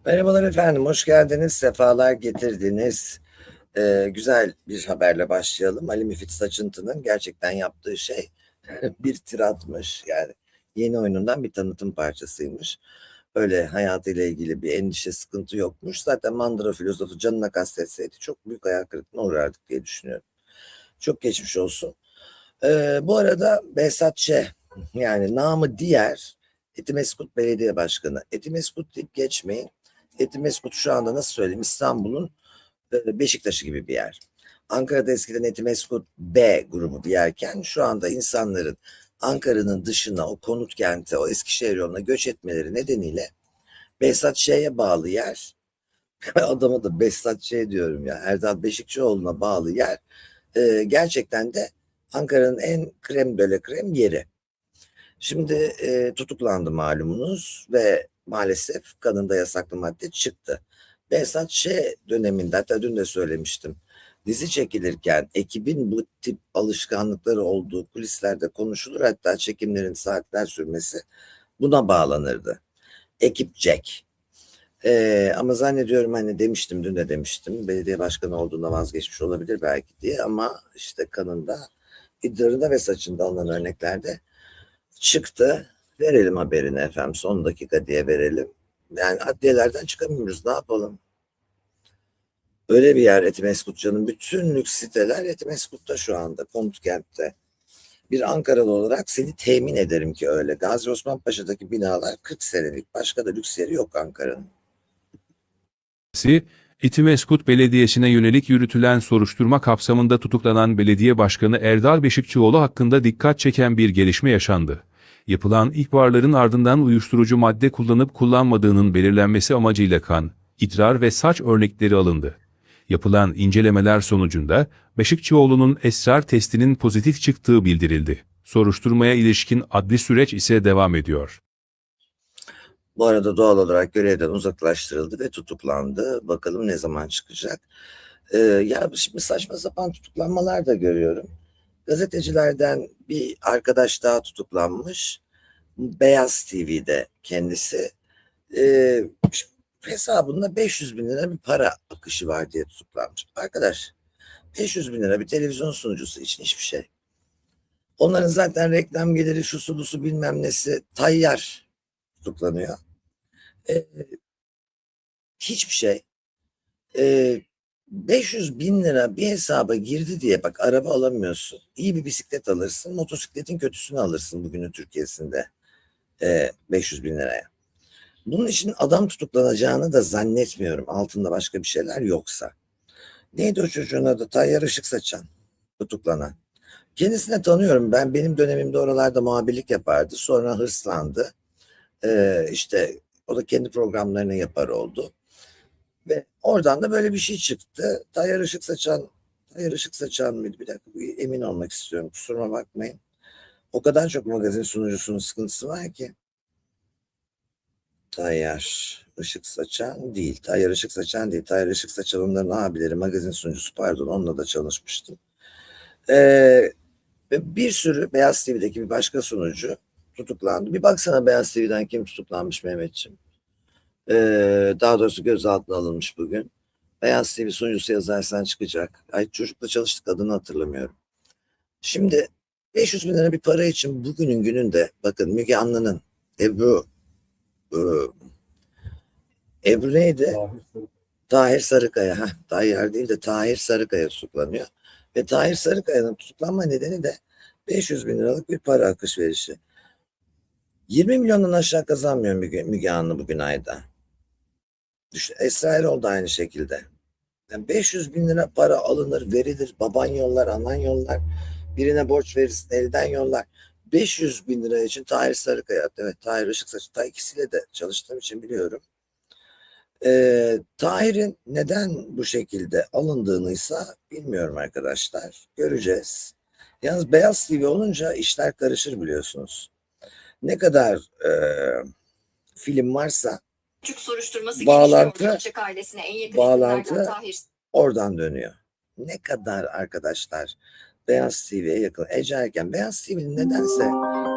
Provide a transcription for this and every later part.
Merhabalar efendim, hoş geldiniz, sefalar getirdiniz. Güzel bir haberle başlayalım. Ali Müfit Saçıntı'nın gerçekten yaptığı şey bir tiratmış. Yani yeni oyunundan bir tanıtım parçasıymış. Öyle hayatıyla ilgili bir endişe, sıkıntı yokmuş. Zaten Mandıra filozofu canına kastetseydi çok büyük hayal kırıklığına uğrardık diye düşünüyorum. Çok geçmiş olsun. Bu arada Behzat Ç. yani namı diğer Etimeskut Belediye Başkanı. Etimeskut deyip geçmeyin. Etimeskut şu anda nasıl söyleyeyim İstanbul'un Beşiktaş'ı gibi bir yer. Ankara'da eskiden Etimeskut B grubu bir yerken şu anda insanların Ankara'nın dışına o konut kente o Eskişehir yoluna göç etmeleri nedeniyle Behzat Ç'ye bağlı yer adama da Behzat Ç diyorum ya Erdal Beşikçioğlu'na bağlı yer gerçekten de Ankara'nın en krem de la krem yeri. Şimdi tutuklandı malumunuz ve maalesef kanında yasaklı madde çıktı. Behzat Ç. döneminde hatta dün de söylemiştim. Dizi çekilirken ekibin bu tip alışkanlıkları olduğu kulislerde konuşulur. Hatta çekimlerin saatler sürmesi buna bağlanırdı. Ekip Jack. Ama zannediyorum hani demiştim dün de demiştim belediye başkanı olduğunda vazgeçmiş olabilir belki diye ama işte kanında, idrarında ve saçında alınan örneklerde çıktı. Verelim haberini efendim son dakika diye verelim. Yani adliyelerden çıkamıyoruz ne yapalım? Öyle bir yer Etimeskut canım. Bütün lüks siteler Etimeskut'ta şu anda Konutkentte. Bir Ankaralı olarak seni temin ederim ki öyle. Gazi Osman Paşa'daki binalar 40 senelik. Başka da lüks yeri yok Ankara'nın. Etimeskut Belediyesi'ne yönelik yürütülen soruşturma kapsamında tutuklanan Belediye Başkanı Erdal Beşikçioğlu hakkında dikkat çeken bir gelişme yaşandı. Yapılan ihbarların ardından uyuşturucu madde kullanıp kullanmadığının belirlenmesi amacıyla kan, idrar ve saç örnekleri alındı. Yapılan incelemeler sonucunda Beşikçioğlu'nun esrar testinin pozitif çıktığı bildirildi. Soruşturmaya ilişkin adli süreç ise devam ediyor. Bu arada doğal olarak görevden uzaklaştırıldı ve tutuklandı. Bakalım ne zaman çıkacak. Ya şimdi saçma sapan tutuklanmalar da görüyorum. Gazetecilerden bir arkadaş daha tutuklanmış. Beyaz TV'de kendisi. Ee, Hesabında 500 bin lira bir para akışı var diye tutuklanmış. Arkadaş 500 bin lira bir televizyon sunucusu için hiçbir şey. Onların zaten reklam geliri şusu busu bilmem nesi tayyar tutuklanıyor. Ee, Hiçbir şey. Ee, 500 bin lira bir hesaba girdi diye bak araba alamıyorsun. İyi bir bisiklet alırsın. Motosikletin kötüsünü alırsın bugünün Türkiye'sinde. 500 bin liraya. Bunun için adam tutuklanacağını da zannetmiyorum. Altında başka bir şeyler yoksa. Neydi o çocuğun adı? Tayyar Işık Saçan tutuklanan. Kendisine tanıyorum. Benim dönemimde oralarda muhabirlik yapardı. Sonra hırslandı. İşte o da kendi programlarını yapar oldu. Ve oradan da böyle bir şey çıktı. Tayyar Işık Saçan mıydı? Bir dakika emin olmak istiyorum. Kusuruma bakmayın. O kadar çok magazin sunucusunun sıkıntısı var ki. Tayyar Işık Saçan değil. Tayyar Işık Saçan değil. Tayyar Işık Saçan onların abileri magazin sunucusu pardon onunla da çalışmıştım. Ve bir sürü Beyaz TV'deki bir başka sunucu tutuklandı. Bir baksana Beyaz TV'den kim tutuklanmış Mehmetciğim. Daha doğrusu gözaltına alınmış bugün. Beyaz TV sunucusu yazarsan çıkacak. Ay çocukla çalıştık adını hatırlamıyorum. Şimdi 500 bin lira bir para için bugünün gününde bakın Müge Anlı'nın Ebru e, Ebru neydi? Tahir Sarıkaya. Tayyar değil de Tahir Sarıkaya tutuklanıyor. Ve Tahir Sarıkaya'nın tutuklanma nedeni de 500 bin liralık bir para akış verişi. 20 milyondan aşağı kazanmıyor Müge Anlı bugün ayda. Düşün, Esra Erol da aynı şekilde. Yani 500 bin lira para alınır, verilir. Baban yollar, anan yollar. Birine borç verirsin, elden yollar. 500 bin lira için Tahir Sarıkaya, evet Tahir Işıksaç, ta ikisiyle de çalıştığım için biliyorum. Tahir'in neden bu şekilde alındığınıysa bilmiyorum arkadaşlar. Göreceğiz. Yalnız Beyaz TV olunca işler karışır biliyorsunuz. Ne kadar film varsa Küçük soruşturması gelişiyor. bağlantı Çiçek ailesine en yakın isimlerden bağlantı Tahir oradan dönüyor. Ne kadar arkadaşlar Beyaz TV'ye yakın. Ece Erken Beyaz TV'nin nedense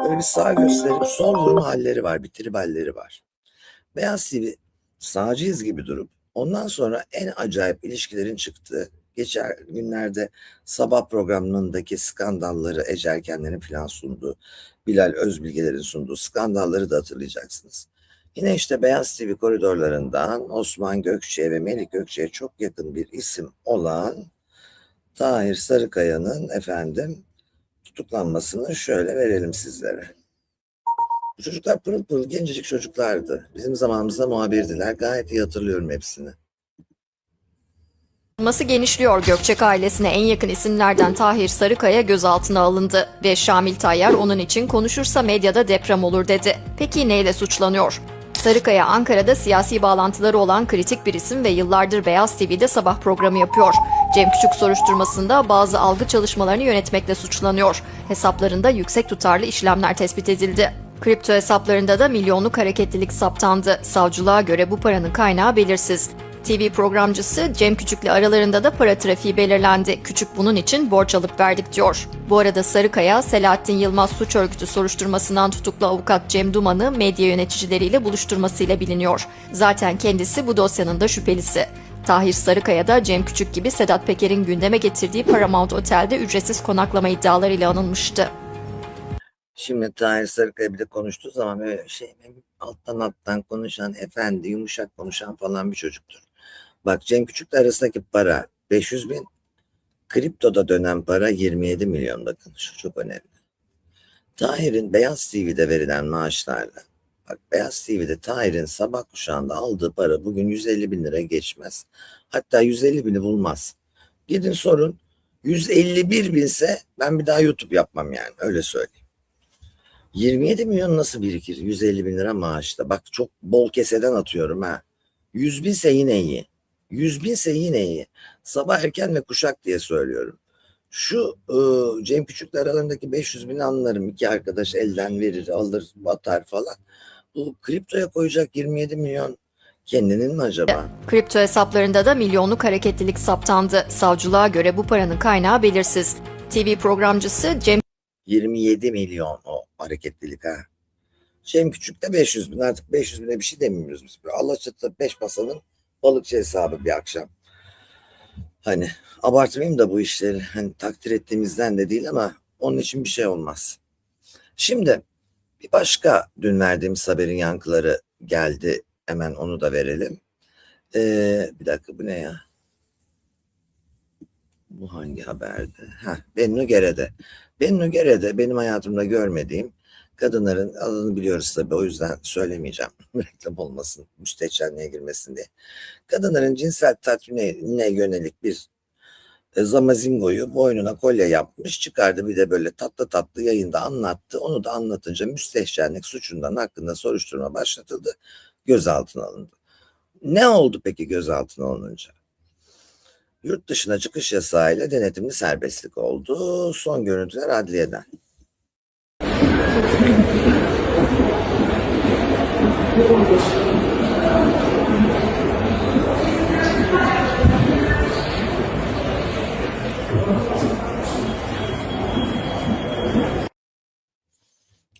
böyle bir sağ gösterip sol vurma halleri var, bir triballeri var. Beyaz TV sağcıyız gibi durup ondan sonra en acayip ilişkilerin çıktığı, geçen günlerde sabah programındaki skandalları Ece Erkenler'in falan sunduğu, Bilal Özbilgeler'in sunduğu skandalları da hatırlayacaksınız. Yine işte Beyaz TV koridorlarından Osman Gökçe'ye ve Melik Gökçe'ye çok yakın bir isim olan Tahir Sarıkaya'nın tutuklanmasını şöyle verelim sizlere. Bu çocuklar pırıl pırıl gencecik çocuklardı. Bizim zamanımızda muhabirdiler. Gayet iyi hatırlıyorum hepsini. Soruşturması genişliyor. Gökçek ailesine en yakın isimlerden Tahir Sarıkaya gözaltına alındı ve Şamil Tayyar onun için konuşursa medyada deprem olur dedi. Peki neyle suçlanıyor? Sarıkaya Ankara'da siyasi bağlantıları olan kritik bir isim ve yıllardır Beyaz TV'de sabah programı yapıyor. Cem Küçük soruşturmasında bazı algı çalışmalarını yönetmekle suçlanıyor. Hesaplarında yüksek tutarlı işlemler tespit edildi. Kripto hesaplarında da milyonluk hareketlilik saptandı. Savcılığa göre bu paranın kaynağı belirsiz. TV programcısı Cem Küçük'le aralarında da para trafiği belirlendi. Küçük bunun için borç alıp verdik diyor. Bu arada Sarıkaya, Selahattin Yılmaz suç örgütü soruşturmasından tutuklu avukat Cem Duman'ı medya yöneticileriyle buluşturmasıyla biliniyor. Zaten kendisi bu dosyanın da şüphelisi. Tahir Sarıkaya da Cem Küçük gibi Sedat Peker'in gündeme getirdiği Paramount Otel'de ücretsiz konaklama iddialarıyla anılmıştı. Şimdi Tahir Sarıkaya bir de konuştuğu zaman böyle alttan konuşan, efendi, yumuşak konuşan falan bir çocuktur. Bak Cem Küçük'le arasındaki para 500 bin, kriptoda dönen para 27 milyon, bakın şu çok önemli. Tahir'in Beyaz TV'de verilen maaşlarla, bak Beyaz TV'de Tahir'in sabah kuşağında aldığı para bugün 150 bin lira geçmez. Hatta 150 bini bulmaz. Gidin sorun, 151 binse ben bir daha YouTube yapmam yani, öyle söyleyeyim. 27 milyon nasıl birikir 150 bin lira maaşta? Bak çok bol keseden atıyorum ha. 100 binse yine iyi. 100 binse yine iyi. Sabah erken ve kuşak diye söylüyorum. Şu Cem Küçük'le aralarındaki 500 bin anlarım. İki arkadaş elden verir, alır, batar falan. Bu kriptoya koyacak 27 milyon kendinin mi acaba? Kripto hesaplarında da milyonluk hareketlilik saptandı. Savcılığa göre bu paranın kaynağı belirsiz. TV programcısı Cem 27 milyon o hareketlilik ha. Cem Küçük'te 500 bin, artık 500 bine bir şey demiyoruz biz. Alaçatı 5 masanın balıkçı hesabı bir akşam. Hani abartmayayım da bu işleri, hani takdir ettiğimizden de değil ama onun için bir şey olmaz. Şimdi bir başka dün verdiğimiz haberin yankıları geldi. Hemen onu da verelim. Bir dakika, bu ne ya? Bu hangi haberdi? Bennu Gere'de. Bennu Gere'de benim hayatımda görmediğim kadınların adını biliyoruz tabii, o yüzden söylemeyeceğim. Reklam olmasın, müstehcenliğe girmesin diye. Kadınların cinsel tatminine yönelik bir zamazingoyu boynuna kolye yapmış, çıkardı, bir de böyle tatlı tatlı yayında anlattı. Onu da anlatınca müstehcenlik suçundan hakkında soruşturma başlatıldı. Gözaltına alındı. Ne oldu peki gözaltına alınınca? Yurt dışına çıkış yasağıyla denetimli serbestlik oldu. Son görüntüler adliyeden.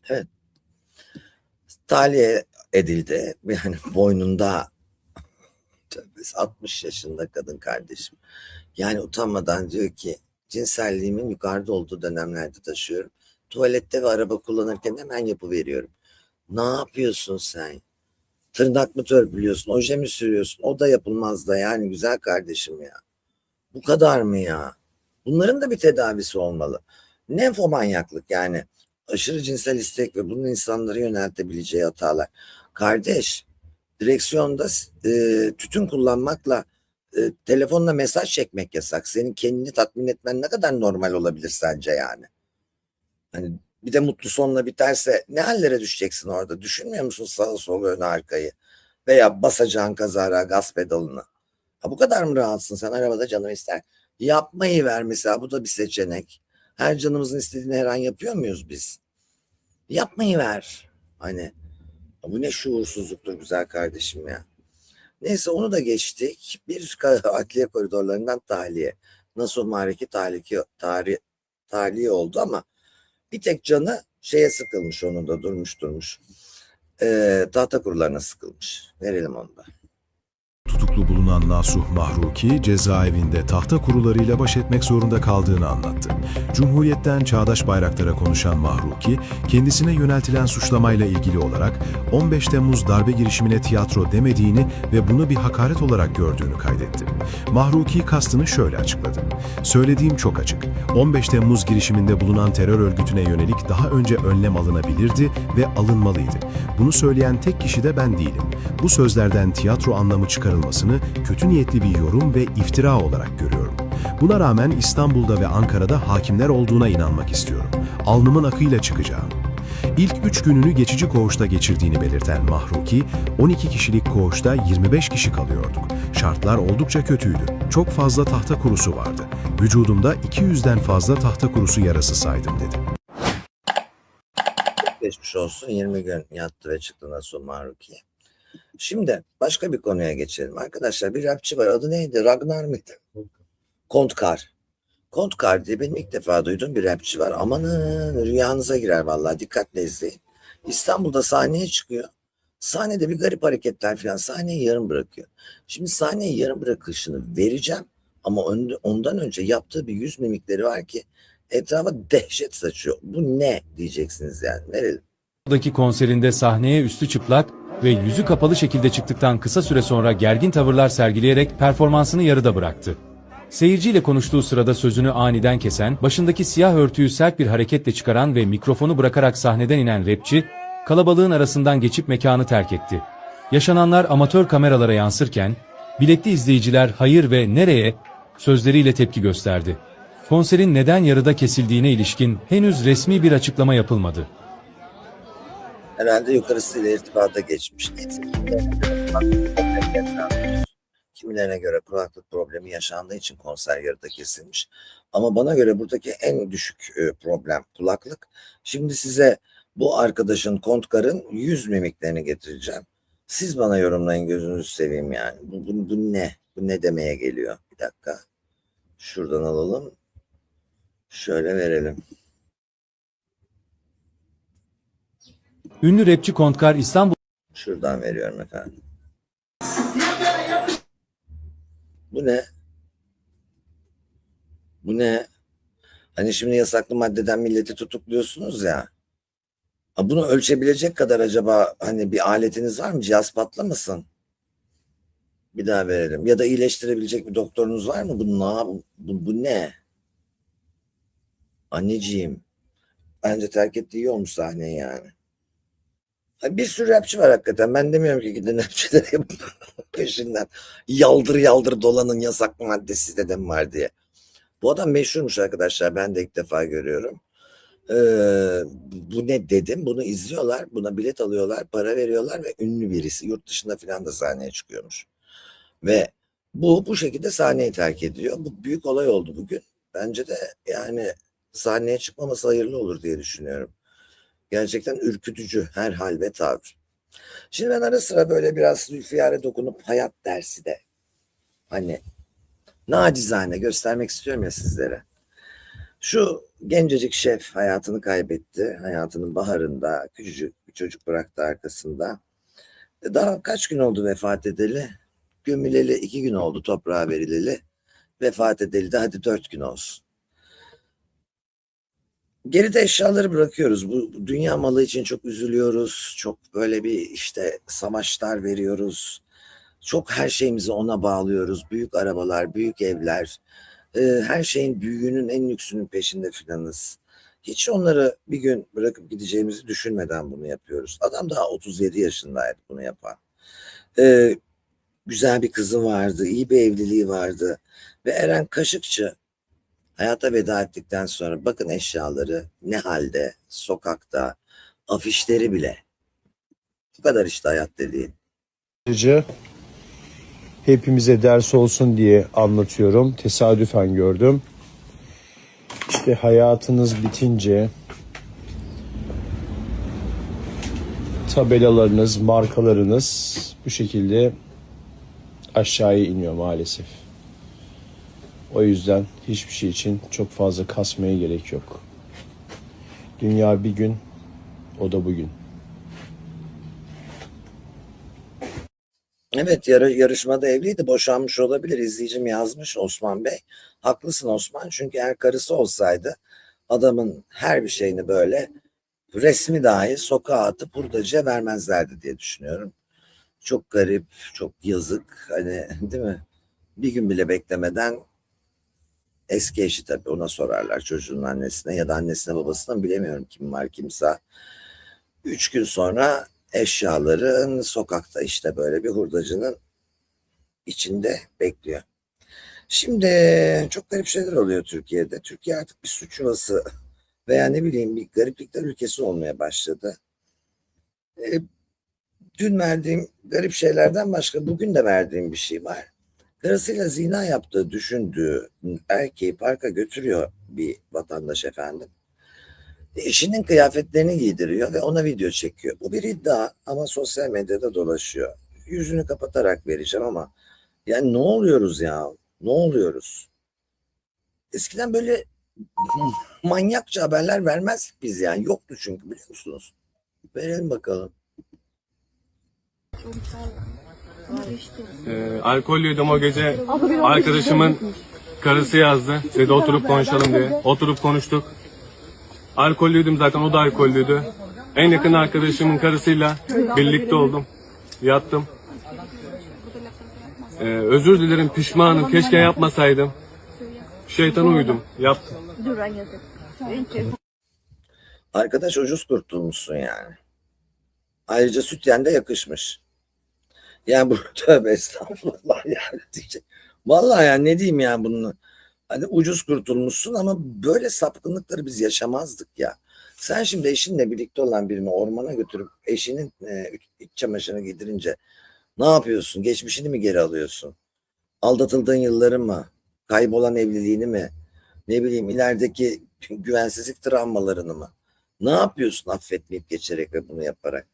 Evet. Tahliye edildi. Yani boynunda 60 yaşında kadın kardeşim. Yani utanmadan diyor ki cinselliğimin yukarıda olduğu dönemlerde taşıyorum. Tuvalette ve araba kullanırken hemen yapıveriyorum. Ne yapıyorsun sen? Tırnak mı törpülüyorsun? Oje mi sürüyorsun? O da yapılmaz da yani güzel kardeşim ya. Bu kadar mı ya? Bunların da bir tedavisi olmalı. Nefomanyaklık yani. Aşırı cinsel istek ve bunun insanları yöneltebileceği hatalar. Kardeş, direksiyonda tütün kullanmakla telefonla mesaj çekmek yasak. Senin kendini tatmin etmen ne kadar normal olabilir sence yani? Hani bir de mutlu sonla biterse ne hallere düşeceksin orada? Düşünmüyor musun sağa sola öne arkayı? Veya basacağın kazara gaz pedalını. Ha, bu kadar mı rahatsın sen? Arabada canım ister. Yapmayı ver mesela, bu da bir seçenek. Her canımızın istediğini her an yapıyor muyuz biz? Yapmayı ver. Hani bu ne şuursuzluktur güzel kardeşim ya. Neyse onu da geçtik. Bir adliye koridorlarından tahliye. Nasuh Mareki tahliye oldu ama bir tek canı şeye sıkılmış, onun da durmuş. Tahta kurularına sıkılmış. Verelim onu da. tutuklu bulunan Nasuh Mahruki, cezaevinde tahta kurularıyla baş etmek zorunda kaldığını anlattı. Cumhuriyet'ten Çağdaş Bayraktar'a konuşan Mahruki, kendisine yöneltilen suçlamayla ilgili olarak 15 Temmuz darbe girişimine tiyatro demediğini ve bunu bir hakaret olarak gördüğünü kaydetti. Mahruki kastını şöyle açıkladı. "Söylediğim çok açık. 15 Temmuz girişiminde bulunan terör örgütüne yönelik daha önce önlem alınabilirdi ve alınmalıydı. Bunu söyleyen tek kişi de ben değilim. Bu sözlerden tiyatro anlamı çıkarılmasını kötü niyetli bir yorum ve iftira olarak görüyorum. Buna rağmen İstanbul'da ve Ankara'da hakimler olduğuna inanmak istiyorum. Alnımın akıyla çıkacağım." İlk 3 gününü geçici koğuşta geçirdiğini belirten Mahruki, 12 kişilik koğuşta 25 kişi kalıyorduk. Şartlar oldukça kötüydü. Çok fazla tahta kurusu vardı. Vücudumda 200'den fazla tahta kurusu yarası saydım dedi. Geçmiş olsun, 20 gün yattı ve çıktı Nasuh Mahruki. Şimdi başka bir konuya geçelim. Arkadaşlar bir rapçi var. Adı neydi? Ragnar mıydı? Kontkar. Kontkar diye benim ilk defa duyduğum bir rapçi var. Amanın rüyanıza girer vallahi, dikkatle izleyin. İstanbul'da sahneye çıkıyor. Sahnede bir garip hareketler falan, sahneyi yarım bırakıyor. Şimdi sahneyi yarım bırakışını vereceğim ama ondan önce yaptığı bir yüz mimikleri var ki etrafa dehşet saçıyor. Bu ne diyeceksiniz yani. Verelim. Buradaki konserinde sahneye üstü çıplak ve yüzü kapalı şekilde çıktıktan kısa süre sonra gergin tavırlar sergileyerek performansını yarıda bıraktı. Seyirciyle konuştuğu sırada sözünü aniden kesen, başındaki siyah örtüyü sert bir hareketle çıkaran ve mikrofonu bırakarak sahneden inen rapçi, kalabalığın arasından geçip mekanı terk etti. Yaşananlar amatör kameralara yansırken, biletli izleyiciler "hayır" ve "nereye" sözleriyle tepki gösterdi. Konserin neden yarıda kesildiğine ilişkin henüz resmi bir açıklama yapılmadı. Herhalde yukarısıyla irtibata geçmiş. Kimilerine göre kulaklık problemi yaşandığı için konser yarıda kesilmiş. Ama bana göre buradaki en düşük problem kulaklık. Şimdi size bu arkadaşın, Kontkar'ın yüz mimiklerini getireceğim. Siz bana yorumlayın, gözünüzü seveyim yani. Bu ne? Bu ne demeye geliyor? Bir dakika. Şuradan alalım. Şöyle verelim. Ünlü rapçi Kontkar İstanbul Şuradan veriyorum efendim. Bu ne? Bu ne? Hani şimdi yasaklı maddeden milleti tutukluyorsunuz ya. Bunu ölçebilecek kadar acaba hani bir aletiniz var mı? Cihaz patlamasın. Bir daha verelim. Ya da iyileştirebilecek bir doktorunuz var mı? Bu ne? Anneciğim. Bence terk ettiği iyi olmuş sahneyi yani. Bir sürü rapçi var hakikaten. Ben demiyorum ki gidin rapçilere peşinden yaldır yaldır dolanın, yasaklı madde sizde de mi var diye. Bu adam meşhurmuş arkadaşlar. Ben de ilk defa görüyorum. Bu ne dedim. Bunu izliyorlar. Buna bilet alıyorlar. Para veriyorlar ve ünlü birisi. Yurt dışında falan da sahneye çıkıyormuş. Ve bu şekilde sahneyi terk ediyor. Bu büyük olay oldu bugün. Bence de yani sahneye çıkmaması hayırlı olur diye düşünüyorum. Gerçekten ürkütücü her hal ve tavır. Şimdi ben ara sıra böyle biraz Zülfiyar'a dokunup hayat dersi de hani nacizane göstermek istiyorum ya sizlere. Şu gencecik şef hayatını kaybetti. Hayatının baharında küçücük bir çocuk bıraktı arkasında. Daha kaç gün oldu vefat edeli? Gömüleli 2 gün oldu, toprağa verileli. Vefat edeli de hadi 4 gün olsun. Geride eşyaları bırakıyoruz. Bu dünya malı için çok üzülüyoruz. Çok böyle bir işte savaşlar veriyoruz. Çok her şeyimizi ona bağlıyoruz. Büyük arabalar, büyük evler. Her şeyin büyüğünün, en lüksünün peşinde filanız. Hiç onları bir gün bırakıp gideceğimizi düşünmeden bunu yapıyoruz. Adam daha 37 yaşındaydı bunu yapan. Güzel bir kızı vardı, iyi bir evliliği vardı. Ve Eren Kaşıkçı hayata veda ettikten sonra bakın eşyaları ne halde, sokakta, afişleri bile. Bu kadar işte hayat dediğin. Hepimize ders olsun diye anlatıyorum. Tesadüfen gördüm. İşte hayatınız bitince tabelalarınız, markalarınız bu şekilde aşağıya iniyor maalesef. O yüzden hiçbir şey için çok fazla kasmaya gerek yok. Dünya bir gün, o da bugün. Evet, yarışmada evliydi, boşanmış olabilir. İzleyicim yazmış, Osman Bey. Haklısın Osman, çünkü eğer karısı olsaydı adamın her bir şeyini böyle resmi dahi sokağa atıp hurdacıya vermezlerdi diye düşünüyorum. Çok garip, çok yazık, hani değil mi? Bir gün bile beklemeden eski eşi, tabii ona sorarlar, çocuğun annesine ya da annesine babasına, bilemiyorum kim var kimse. 3 gün sonra eşyaların sokakta işte böyle bir hurdacının içinde bekliyor. Şimdi çok garip şeyler oluyor Türkiye'de. Türkiye artık bir suç yuvası veya ne bileyim bir gariplikler ülkesi olmaya başladı. E, Dün verdiğim garip şeylerden başka bugün de verdiğim bir şey var. Karısıyla zina yaptığı düşündüğü erkeği parka götürüyor bir vatandaş efendim. Eşinin kıyafetlerini giydiriyor ve ona video çekiyor. Bu bir iddia ama sosyal medyada dolaşıyor. Yüzünü kapatarak vereceğim ama yani ne oluyoruz ya? Ne oluyoruz? Eskiden böyle manyakça haberler vermezdik biz yani. Yoktu çünkü, biliyor musunuz? Verelim bakalım. Alkollüydüm o gece. Arkadaşımın karısı yazdı. Dedi oturup konuşalım diye. Oturup konuştuk. Alkollüydüm zaten, o da alkollüydü. En yakın arkadaşımın karısıyla birlikte oldum. Yattım. Özür dilerim, pişmanım. Keşke yapmasaydım. Şeytana uydum. Yaptım. Arkadaş ucuz kurtulmuşsun yani. Ayrıca sütyen de yakışmış. Yani bu tövbe estağfurullah yani diyecek. Vallahi yani ne diyeyim yani bunun. Hani ucuz kurtulmuşsun ama böyle sapkınlıkları biz yaşamazdık ya. Sen şimdi eşinle birlikte olan birini ormana götürüp eşinin iç çamaşırını giydirince ne yapıyorsun? Geçmişini mi geri alıyorsun? Aldatıldığın yılları mı? Kaybolan evliliğini mi? Ne bileyim ilerideki güvensizlik travmalarını mı? Ne yapıyorsun affetmeyip geçerek ve bunu yaparak?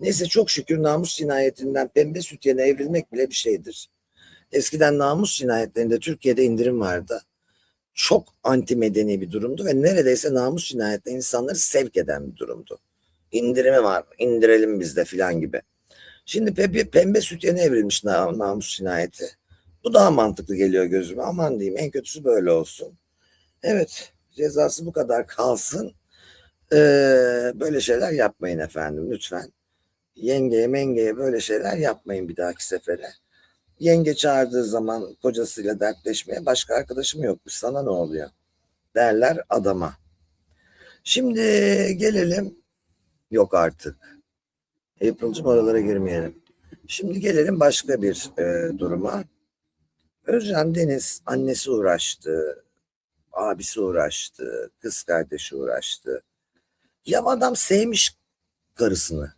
Neyse çok şükür namus cinayetinden pembe sütyene evrilmek bile bir şeydir. Eskiden namus cinayetlerinde Türkiye'de indirim vardı. Çok anti medeni bir durumdu ve neredeyse namus cinayetine insanları sevk eden bir durumdu. İndirimi var, indirelim biz de filan gibi. Şimdi pembe sütyene evrilmiş namus cinayeti. Bu daha mantıklı geliyor gözüme. Aman diyeyim, en kötüsü böyle olsun. Evet, cezası bu kadar kalsın. Böyle şeyler yapmayın efendim lütfen. Yengeye mengeye böyle şeyler yapmayın bir dahaki sefere. Yenge çağırdığı zaman kocasıyla dertleşmeye başka arkadaşım yokmuş, sana ne oluyor derler adama. Şimdi gelelim, yok artık April'cım oralara girmeyelim. Şimdi gelelim başka bir duruma. Özcan Deniz, annesi uğraştı, abisi uğraştı, kız kardeşi uğraştı. Ya adam sevmiş karısını.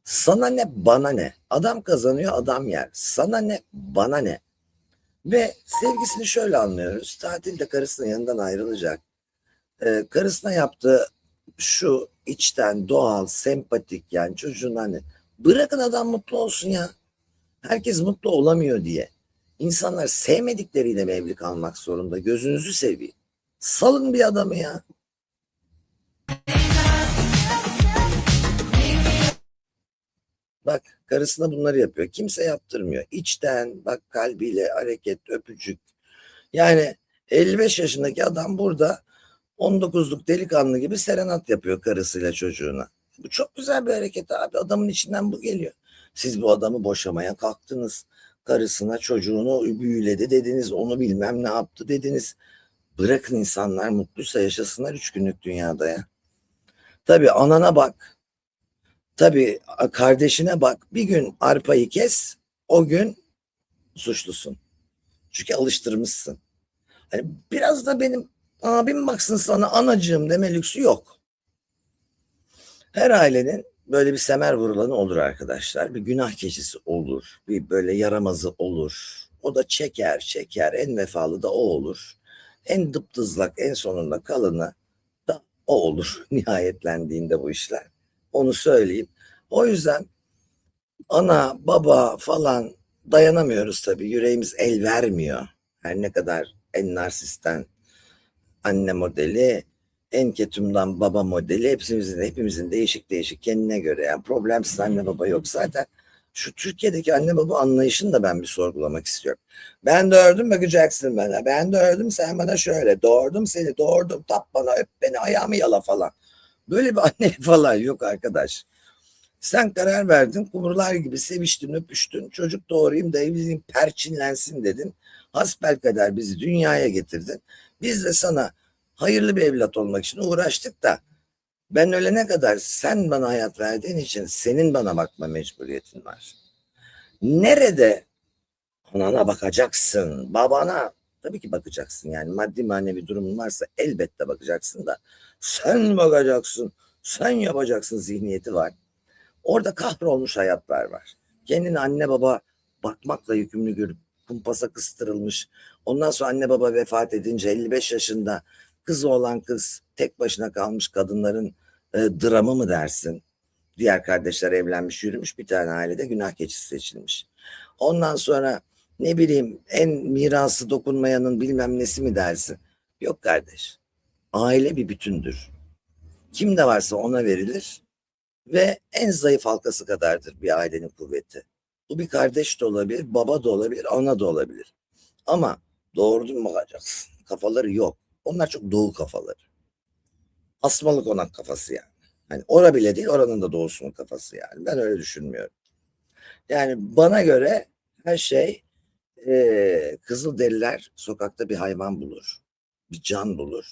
Sana ne bana ne? Adam kazanıyor, adam yer. Sana ne bana ne? Ve sevgisini şöyle anlıyoruz. Tatilde karısının yanından ayrılacak. Karısına yaptığı şu içten, doğal, sempatik, yani çocuğun hani bırakın adam mutlu olsun ya. Herkes mutlu olamıyor diye. İnsanlar sevmedikleriyle mi evli kalmak zorunda? Gözünüzü seveyim. Salın bir adamı ya. Bak karısına bunları yapıyor. Kimse yaptırmıyor. İçten bak, kalbiyle hareket, öpücük. Yani 55 yaşındaki adam burada 19'luk delikanlı gibi serenat yapıyor karısıyla çocuğuna. Bu çok güzel bir hareket abi. Adamın içinden bu geliyor. Siz bu adamı boşamaya kalktınız. Karısına çocuğunu büyüledi dediniz. Onu bilmem ne yaptı dediniz. Bırakın insanlar mutluysa yaşasınlar 3 günlük dünyada ya. Tabii anana bak. Tabii kardeşine bak. Bir gün arpayı kes, o gün suçlusun. Çünkü alıştırmışsın. Hani biraz da benim abim baksın sana anacığım deme lüksü yok. Her ailenin böyle bir semer vurulanı olur arkadaşlar. Bir günah keçisi olur. Bir böyle yaramazı olur. O da çeker. En vefalı da o olur. En dıptızlak, en sonunda kalanı da o olur. Nihayetlendiğinde bu işler. Onu söyleyeyim. O yüzden ana, baba falan dayanamıyoruz tabii. Yüreğimiz el vermiyor. Her ne kadar en narsisten anne modeli, en ketumdan baba modeli hepimizin değişik kendine göre. Yani problemsiz anne baba yok zaten. Şu Türkiye'deki anne baba anlayışını da ben bir sorgulamak istiyorum. Ben doğurdum bakacaksın bana. Ben doğurdum sen bana şöyle. Doğurdum seni doğurdum tap bana öp beni ayağımı yala falan. Böyle bir anne falan yok arkadaş. Sen karar verdin kumrular gibi seviştin öpüştün. Çocuk doğurayım da evliliğim perçinlensin dedin. Hasbelkader bizi dünyaya getirdin. Biz de sana hayırlı bir evlat olmak için uğraştık da ben ölene kadar sen bana hayat verdiğin için senin bana bakma mecburiyetin var. Nerede anana bakacaksın, babana tabii ki bakacaksın. Yani maddi manevi durumun varsa elbette bakacaksın da sen bakacaksın, sen yapacaksın zihniyeti var. Orada kahrolmuş hayatlar var. Kendini anne baba bakmakla yükümlü görüp kumpasa kıstırılmış. Ondan sonra anne baba vefat edince 55 yaşında kızı olan kız tek başına kalmış kadınların dramı mı dersin? Diğer kardeşler evlenmiş yürümüş bir tane ailede günah keçisi seçilmiş. Ondan sonra ne bileyim en mirası dokunmayanın bilmem nesi mi dersin? Yok kardeş. Aile bir bütündür. Kim de varsa ona verilir ve en zayıf halkası kadardır bir ailenin kuvveti. Bu bir kardeş de olabilir, baba da olabilir, ana da olabilir. Ama doğurdun mu bakacaksın. Kafaları yok. Onlar çok doğu kafaları. Asmalı konak kafası yani. Hani ora bile değil oranın da doğusunun kafası yani. Ben öyle düşünmüyorum. Yani bana göre her şey Kızılderililer sokakta bir hayvan bulur. Bir can bulur.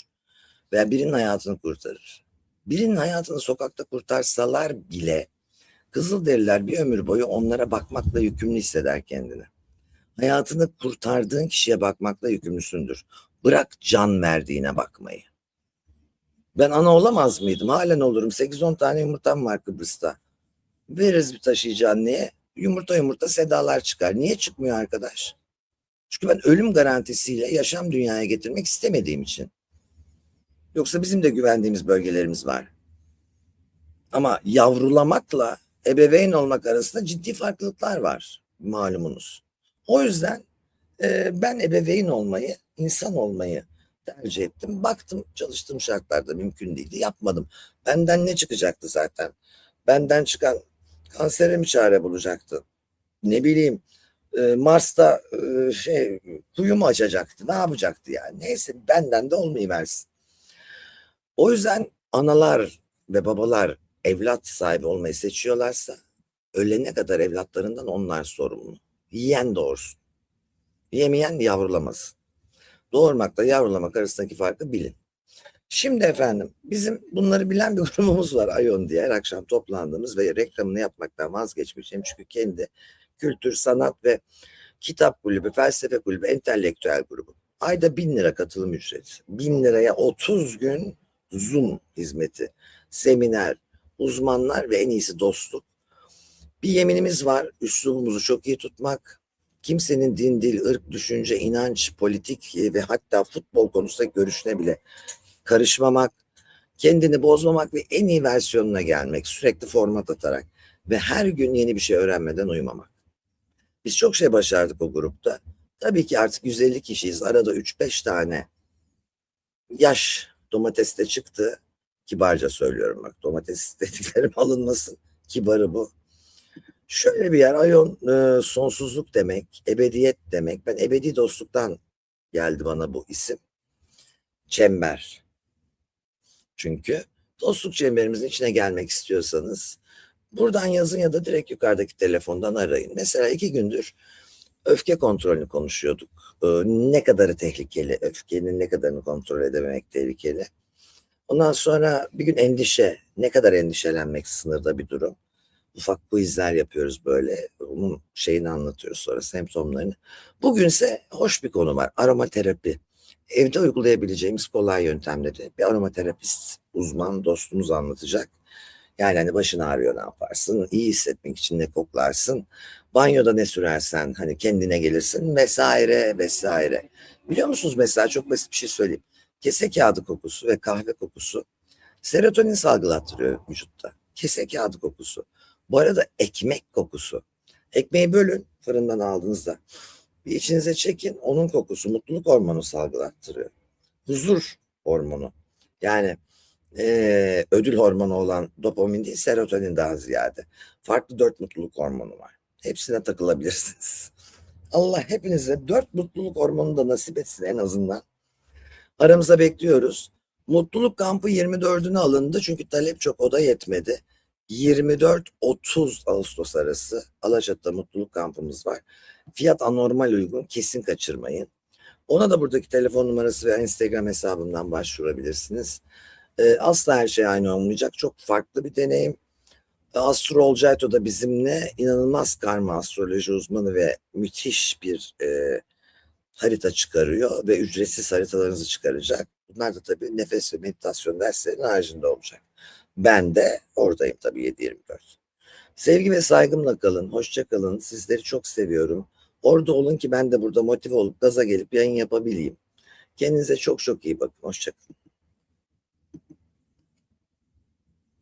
Veya birinin hayatını kurtarır. Birinin hayatını sokakta kurtarsalar bile Kızılderililer bir ömür boyu onlara bakmakla yükümlü hisseder kendini. Hayatını kurtardığın kişiye bakmakla yükümlüsündür. Bırak can verdiğine bakmayı. Ben ana olamaz mıydım? Halen olurum. 8-10 tane yumurtam var Kıbrıs'ta. Veririz bir taşıyıcı anneye. Yumurta sedalar çıkar. Niye çıkmıyor arkadaş? Çünkü ben ölüm garantisiyle yaşam dünyaya getirmek istemediğim için. Yoksa bizim de güvendiğimiz bölgelerimiz var. Ama yavrulamakla ebeveyn olmak arasında ciddi farklılıklar var malumunuz. O yüzden ben ebeveyn olmayı, insan olmayı tercih ettim. Baktım çalıştığım şartlarda mümkün değildi. Yapmadım. Benden ne çıkacaktı zaten? Benden çıkan kansere mi çare bulacaktı? Ne bileyim Mars'ta kuyu mu açacaktı? Ne yapacaktı yani? Neyse benden de olmayıversin. O yüzden analar ve babalar evlat sahibi olmayı seçiyorlarsa ölene kadar evlatlarından onlar sorumlu. Yiyen doğursun. Yemeyen yavrulamaz. Doğurmakla yavrulamak arasındaki farkı bilin. Şimdi efendim bizim bunları bilen bir grubumuz var Ayon diye her akşam toplandığımız ve reklamını yapmaktan vazgeçmeyeceğim. Çünkü kendi kültür, sanat ve kitap kulübü, felsefe kulübü, entelektüel grubu. Ayda 1000 lira katılım ücreti. 1000 liraya 30 gün Zoom hizmeti, seminer, uzmanlar ve en iyisi dostluk. Bir yeminimiz var, üslubumuzu çok iyi tutmak. Kimsenin din, dil, ırk, düşünce, inanç, politik ve hatta futbol konusundaki görüşüne bile karışmamak, kendini bozmamak ve en iyi versiyonuna gelmek, sürekli format atarak ve her gün yeni bir şey öğrenmeden uyumamak. Biz çok şey başardık o grupta. Tabii ki artık 150 kişiyiz. Arada 3-5 tane yaş domates de çıktı. Kibarca söylüyorum bak domates dediklerim alınmasın. Kibarı bu. Şöyle bir yer Ayon sonsuzluk demek, ebediyet demek. Ben ebedi dostluktan geldi bana bu isim. Çember. Çünkü dostluk çemberimizin içine gelmek istiyorsanız buradan yazın ya da direkt yukarıdaki telefondan arayın. Mesela 2 gündür öfke kontrolünü konuşuyorduk. Ne kadarı tehlikeli, öfkenin ne kadarını kontrol edememek tehlikeli. Ondan sonra bir gün endişe, ne kadar endişelenmek sınırda bir durum. Ufak quizler yapıyoruz böyle. Onun şeyini anlatıyoruz sonra semptomlarını. Bugünse hoş bir konu var. Aromaterapi. Evde uygulayabileceğimiz kolay yöntemleri bir aromaterapist, uzman dostumuz anlatacak. Yani hani başın ağrıyor ne yaparsın? İyi hissetmek için ne koklarsın? Banyoda ne sürersen hani kendine gelirsin vesaire vesaire. Biliyor musunuz mesela çok basit bir şey söyleyeyim. Kese kağıdı kokusu ve kahve kokusu serotonin salgılattırıyor vücutta. Kese kağıdı kokusu. Bu arada ekmek kokusu. Ekmeği bölün fırından aldığınızda. Bir içinize çekin onun kokusu mutluluk hormonu salgılattırıyor. Huzur hormonu. Yani ödül hormonu olan dopamin değil serotonin daha ziyade. Farklı 4 mutluluk hormonu var. Hepsine takılabilirsiniz. Allah hepinize 4 mutluluk hormonu da nasip etsin en azından. Aramıza bekliyoruz. Mutluluk kampı 24'üne alındı çünkü talep çok, o da yetmedi. 24-30 Ağustos arası Alaçatı'da mutluluk kampımız var. Fiyat anormal uygun, kesin kaçırmayın. Ona da buradaki telefon numarası ve Instagram hesabımdan başvurabilirsiniz. Asla her şey aynı olmayacak. Çok farklı bir deneyim. Astro Olcayto da bizimle, inanılmaz karma astroloji uzmanı ve müthiş bir harita çıkarıyor ve ücretsiz haritalarınızı çıkaracak. Bunlar da tabii nefes ve meditasyon derslerinin haricinde olacak. Ben de oradayım tabii 7/24. Sevgi ve saygımla kalın, hoşça kalın. Sizleri çok seviyorum. Orada olun ki ben de burada motive olup gaza gelip yayın yapabileyim. Kendinize çok çok iyi bakın. Hoşça kalın.